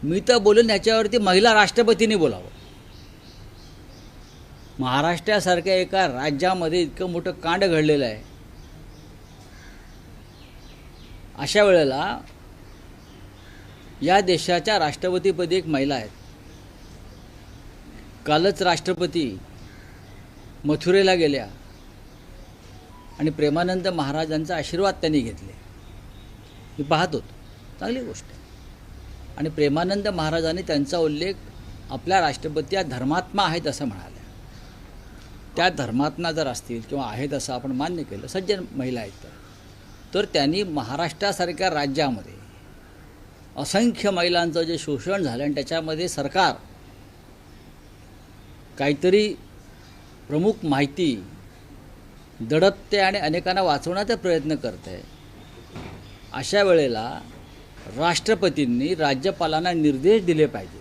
मी तर बोलून याच्यावरती महिला राष्ट्रपतींनी बोलावं. महाराष्ट्रासारख्या एका राज्यामध्ये इतकं मोठं कांड घडलेलं आहे. अशा वेळेला या देशाच्या राष्ट्रपतीपदी एक महिला आहेत. कालच राष्ट्रपती मथुरेला गेल्या आणि प्रेमानंद महाराजांचा आशीर्वाद त्यांनी घेतले. मी पाहत होतो, चांगली गोष्ट आहे. आणि प्रेमानंद महाराजांनी त्यांचा उल्लेख आपल्या राष्ट्रपती या धर्मात्मा आहेत असं म्हणाल्या. त्या धर्मात्मा जर असतील किंवा आहेत असं आपण मान्य केलं, सज्जन महिला आहेत तर त्यांनी महाराष्ट्रासारख्या राज्यामध्ये असंख्य महिलांचं जे शोषण झालं आणि त्याच्यामध्ये सरकार काहीतरी प्रमुख माहिती दडपते आणि अनेकांना वाचवण्याचा प्रयत्न करते. अशा वेळेला राष्ट्रपतींनी राज्यपालांना निर्देश दिले पाहिजे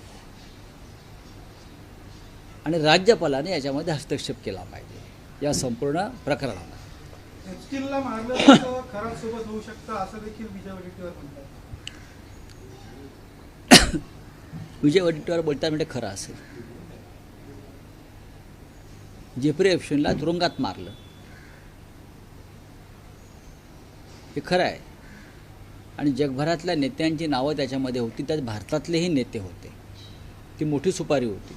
आणि राज्यपालाने याच्यामध्ये हस्तक्षेप केला पाहिजे या संपूर्ण प्रकरणाला. एचटीला मारलं तर खराब सोबत होऊ शकतं असं देखील विजय वडेट्टीवार म्हणतात. विजय वडेट्टीवार बोलतात म्हणजे खरं असेल. जेफ्री एप्स्टाईनला तुरुंगात मारलं हे खरं आहे आणि जगभरातल्या नेत्यांची नावं त्याच्यामध्ये होती. त्यात भारतातलेही नेते होते. ती मोठी सुपारी होती.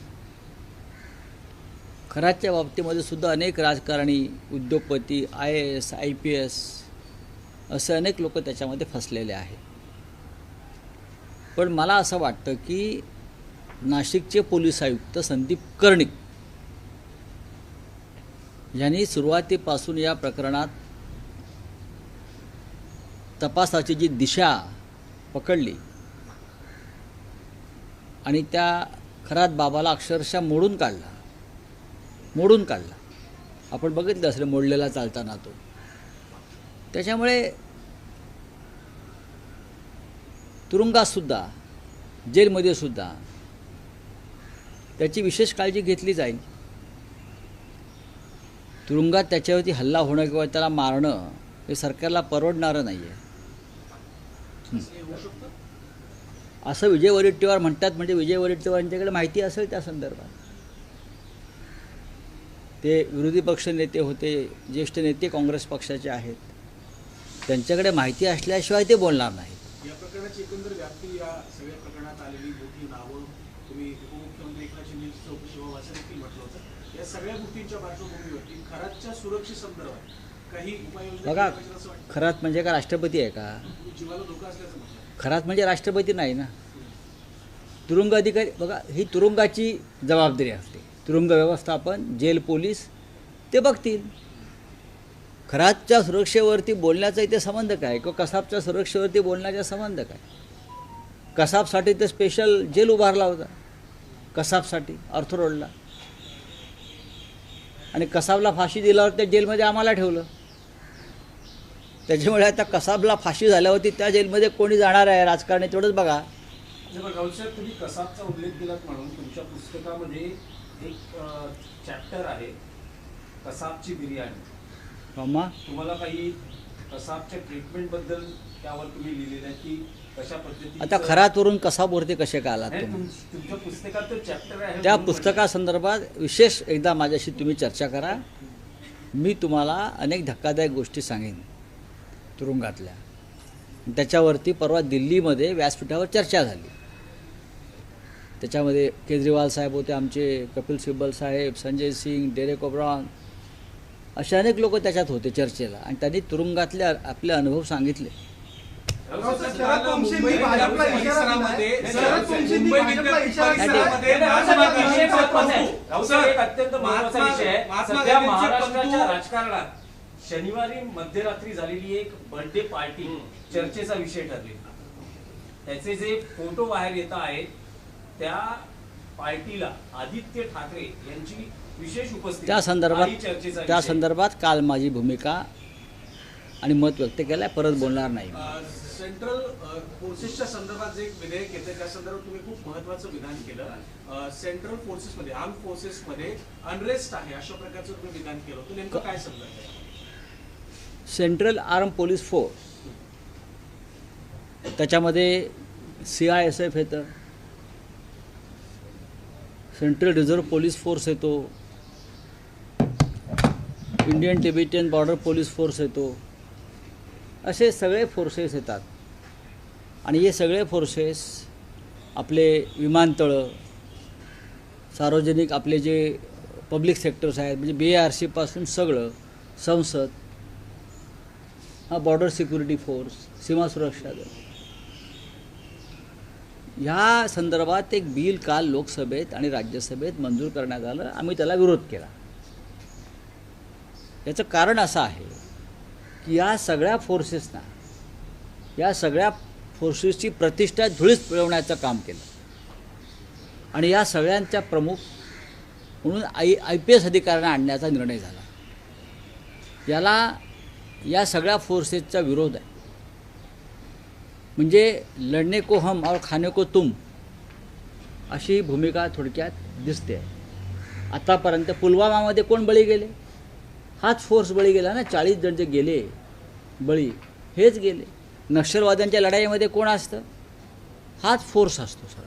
खराच्या बाबतीमध्ये सुद्धा अनेक राजकारणी, उद्योगपती, IAS, IPS असे अनेक लोक त्याच्यामध्ये फसलेले आहेत. पण मला असं वाटतं की नाशिकचे पोलीस आयुक्त संदीप कर्णिक यांनी सुरुवातीपासून या प्रकरणात तपासाची जी दिशा पकडली आणि त्या खरात बाबाला अक्षरशः मोडून काढला. आपण बघितलं असेल मोडलेला चालताना तो. त्याच्यामुळे तुरुंगातसुद्धा, जेलमध्ये सुद्धा त्याची विशेष काळजी घेतली जाईल. तुरुंगात त्याच्यावरती हल्ला होणं किंवा त्याला मारणं हे सरकारला परवडणारं नाही आहे असं विजय वडेट्टीवार म्हणतात. म्हणजे विजय वडेट्टीवार यांच्याकडे माहिती असेल त्या संदर्भात. ते विरोधी पक्ष नेते होते, ज्येष्ठ नेते काँग्रेस पक्षाचे आहेत. त्यांच्याकडे माहिती असल्याशिवाय ते बोलणार नाहीत. या प्रकरणाची एकंदर व्याप्ती, या सगळ्या प्रकरणात आलेली मोठी नावं, तुम्ही उपमुख्यमंत्री एकनाथ शिंदेची चौकशी व्हावं असं देखील म्हटलं होतं. या सगळ्या गोष्टींच्या पार्श्वभूमीवरती खरातच्या सुरक्षेसंदर्भात काही उपाययोजना बघा, असं वाटतं? खरात म्हणजे का राष्ट्रपती आहे का? जीवाला धोका असल्याचं म्हटलं. खरात म्हणजे राष्ट्रपती नाही ना. तुरुंग अधिकारी, बघा, ही तुरुंगाची जबाबदारी असते. तुरुंग व्यवस्थापन, जेल पोलीस ते बघतील. खरातच्या सुरक्षेवरती बोलण्याचा इथे संबंध काय किंवा कसाबच्या सुरक्षेवरती बोलण्याचा संबंध काय? कसाबसाठी तर स्पेशल जेल उभारला होता, कसाबसाठी अर्थ रोडला. आणि कसाबला फाशी दिल्यावर त्या जेलमध्ये आम्हाला ठेवलं. त्याच्यामुळे आता कसाबला फाशी झाल्यावरती त्या जेलमध्ये कोणी जाणार आहे राजकारणी तेवढंच बघा. राऊत साहेब, तुम्ही कसाबचा उल्लेख केलात म्हणून तुमच्या पुस्तकामध्ये एक चॅप्टर आहे कसाबची बिर्याणी. तुम्हाला काही कसाबच्या ट्रीटमेंटबद्दल त्यावर तुम्ही लिहिलेलं आहे की कशा पद्धतीने आता खरातवरून कसाबवरती कसे काय आलात तुम्ही? तुमच्या पुस्तकात तो चॅप्टर आहे. त्या पुस्तकासंदर्भात विशेष एकदा माझ्याशी तुम्ही चर्चा करा. मी तुम्हाला अनेक धक्कादायक गोष्टी सांगेन तुरुंगातल्या. त्याच्यावरती परवा दिल्लीमध्ये व्यासपीठावर चर्चा झाली. त्याच्यामध्ये केजरीवाल साहेब होते आमचे, कपिल सिब्बल साहेब, संजय सिंग, डेरेक ओब्रॉन असे अनेक लोक त्याच्यात होते चर्चेला. आणि त्यांनी तुरुंगातले आपले अनुभव सांगितले. अत्यंत महत्त्वाचा विषय आहे. सध्या महाराष्ट्राच्या राजकारणात शनिवारी मध्यरात्री झालेली एक बर्थडे पार्टी चर्चेचा विषय ठरली. त्याचे जे फोटो बाहेर येत आहेत त्या पार्टीला आदित्य ठाकरे यांची विशेष उपस्थिती, त्या संदर्भात काल माझी भूमिका आणि मत व्यक्त केलं आहे. परत बोलणार नाही. सेंट्रल फोर्सेसच्या संदर्भात जे एक विधेयक येतं त्या संदर्भात तुम्ही खूप महत्त्वाचं विधान केलं. सेंट्रल फोर्सेसमध्ये, आर्म फोर्सेसमध्ये अनरेस्ट आहे अशा प्रकारचं तुम्ही विधान केलं होतं. नेमकं काय समजायचं? सेंट्रल आर्म पोलीस फोर्स, त्याच्यामध्ये CISF येतं, सेंट्रल रिझर्व्ह पोलीस फोर्स येतो, Indian Tibetan border police force येतो, असे सगळे फोर्सेस येतात. आणि हे सगळे फोर्सेस आपले विमानतळं, सार्वजनिक आपले जे पब्लिक सेक्टर्स आहेत म्हणजे BARC पासून सगळं, संसद, हा बॉर्डर सिक्युरिटी फोर्स, सीमा सुरक्षा दल, ह्या संदर्भात एक बिल काल लोकसभेत आणि राज्यसभेत मंजूर करण्यात आलं. आम्ही त्याला विरोध केला. याचं कारण असं आहे की या सगळ्या फोर्सेसची प्रतिष्ठा धुळीस मिळवण्याचं काम केलं आणि या सगळ्यांच्या प्रमुख म्हणून IPS अधिकाऱ्यांना आणण्याचा निर्णय झाला. याला या सगळ्या फोर्सेसचा विरोध आहे. म्हणजे लढणे को हम और खाने को तुम अशी भूमिका थोडक्यात दिसते आहे. आतापर्यंत पुलवामामध्ये कोण बळी गेले? हाच फोर्स बळी गेला ना. 40 जण जे गेले बळी हेच गेले. नक्षलवाद्यांच्या लढाईमध्ये कोण असतं? हाच फोर्स असतो सर.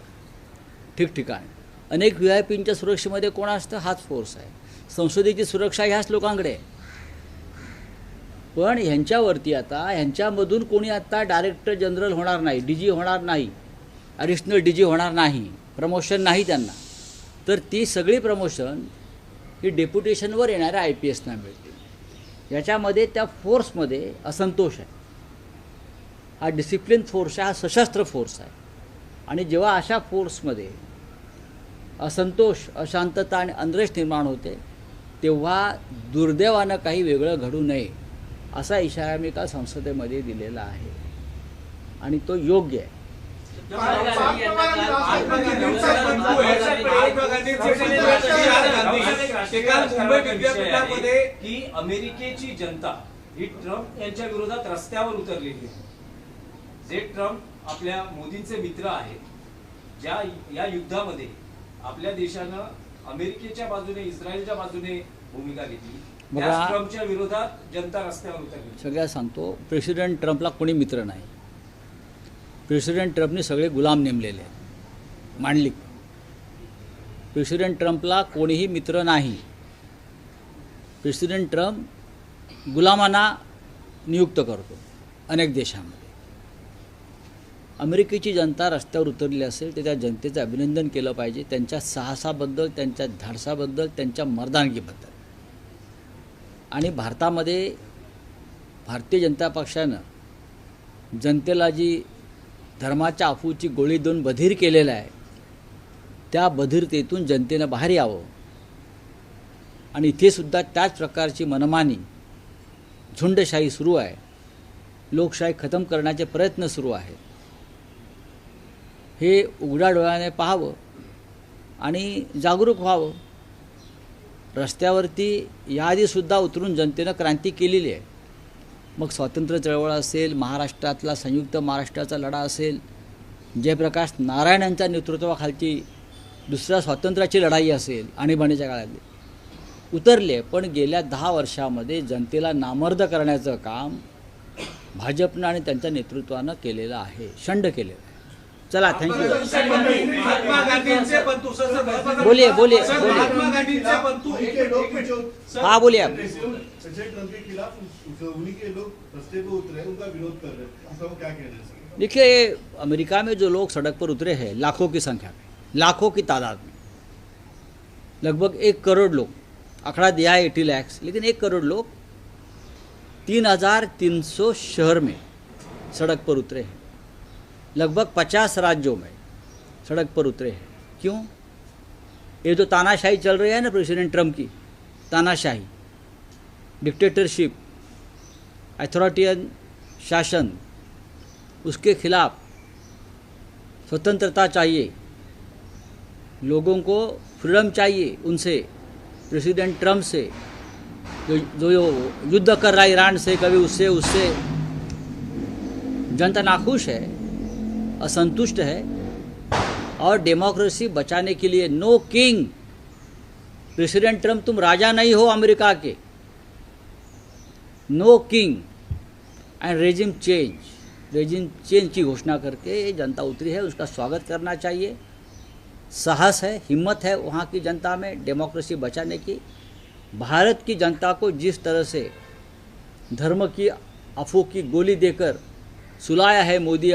ठिकठिकाणी अनेक VIPंच्या सुरक्षेमध्ये कोण असतं? हाच फोर्स आहे. संसदेची सुरक्षा ह्याच लोकांकडे आहे. पण ह्यांच्यावरती आता ह्यांच्यामधून कोणी आता डायरेक्टर जनरल होणार नाही, DG होणार नाही, ॲडिशनल DG होणार नाही, प्रमोशन नाही त्यांना. तर ती सगळी प्रमोशन ही डेप्युटेशनवर येणाऱ्या IPSना मिळते. याच्यामध्ये त्या फोर्समध्ये असंतोष आहे. हा डिसिप्लिन फोर्स आहे, हा सशस्त्र फोर्स आहे. आणि जेव्हा अशा फोर्समध्ये असंतोष, अशांतता आणि अनरेश निर्माण होते तेव्हा दुर्दैवानं काही वेगळं घडू नये असा इशारा मी काल संसदेमध्ये दिलेला आहे आणि तो योग्य आहे. की अमेरिकेची जनता ही ट्रम्प यांच्या विरोधात रस्त्यावर उतरलेली आहे. जे ट्रम्प आपल्या मोदींचे मित्र आहेत, ज्या या युद्धामध्ये आपल्या देशानं अमेरिकेच्या बाजूने, इस्रायलच्या बाजूने भूमिका घेतली, त्या ट्रम्पच्या विरोधात जनता रस्त्यावर उतरली. सगळ्या सांगतो, प्रेसिडेंट ट्रम्पला कोणी मित्र नाही. प्रेसिडेंट ट्रम्पने सगळे गुलाम नेमलेले आहेत. मांडलिक. प्रेसिडेंट ट्रम्पला कोणीही मित्र नाही. प्रेसिडेंट ट्रम्प गुलामांना नियुक्त करतो अनेक देशांमध्ये. अमेरिकेची जनता रस्त्यावर उतरली असेल तर त्या जनतेचं अभिनंदन केलं पाहिजे, त्यांच्या साहसाबद्दल, त्यांच्या धाडसाबद्दल, त्यांच्या मर्दानगीबद्दल. आणि भारतामध्ये भारतीय जनता पक्षानं जनतेला जी धर्माच्या अफूची गोळी देऊन बधीर केलेलं आहे, त्या बधिरतेतून जनतेनं बाहेर यावं. आणि इथेसुद्धा त्याच प्रकारची मनमानी, झुंडशाही सुरू आहे. लोकशाही खतम करण्याचे प्रयत्न सुरू आहेत. हे उघड्या डोळ्याने पाहावं आणि जागरूक व्हावं. रस्त्यावरती याआधीसुद्धा उतरून जनतेनं क्रांती केलेली आहे. मग स्वातंत्र्य चळवळ असेल, महाराष्ट्रातला संयुक्त महाराष्ट्राचा लढा असेल, जयप्रकाश नारायण यांच्या नेतृत्वाखालची दुसऱ्या स्वातंत्र्याची लढाई असेल, आणीबाणीच्या काळातली, उतरले. पण गेल्या 10 वर्षामध्ये जनतेला नामर्द करण्याचं काम भाजपनं आणि त्यांच्या नेतृत्वानं केलेलं आहे, शंड केलेलं आहे. चला, थँक्यू. बोलिए. महात्मा गांधींचे बंधू हाँ, बोलिए आप. ट्रम्प के खिलाफ उन्हीं के लोग रास्ते पर उतरे, उनका विरोध कर रहे हैं, आपका क्या कहना है? देखिए, अमेरिका में जो लोग सड़क पर उतरे हैं लाखों की संख्या में, लाखों की तादाद में, लगभग 1 करोड़ लोग, आंकड़ा दिया है 80 लाख, लेकिन 1 करोड़ लोग 3300 शहर में सड़क पर उतरे हैं. लगभग 50 राज्यों में सड़क पर उतरे हैं. क्यों? ये जो तानाशाही चल रही है ना प्रेसिडेंट ट्रम्प की, तानाशाही, डिक्टेटरशिप, अथॉरिटेरियन शासन, उसके खिलाफ स्वतंत्रता चाहिए, लोगों को फ्रीडम चाहिए उनसे, प्रेसिडेंट ट्रम्प से, जो युद्ध कर रहा है ईरान से, कभी उससे जनता नाखुश है, असंतुष्ट है. और डेमोक्रेसी बचाने के लिए नो किंग, प्रेसिडेंट ट्रम्प तुम राजा नहीं हो अमेरिका के, no king and regime change की घोषणा करके जनता उतरी है. उसका स्वागत करना चाहिए. साहस है, हिम्मत है वहाँ की जनता में डेमोक्रेसी बचाने की। भारत की जनता को जिस तरह से धर्म की अफवाह की गोली देकर सुलाया है मोदी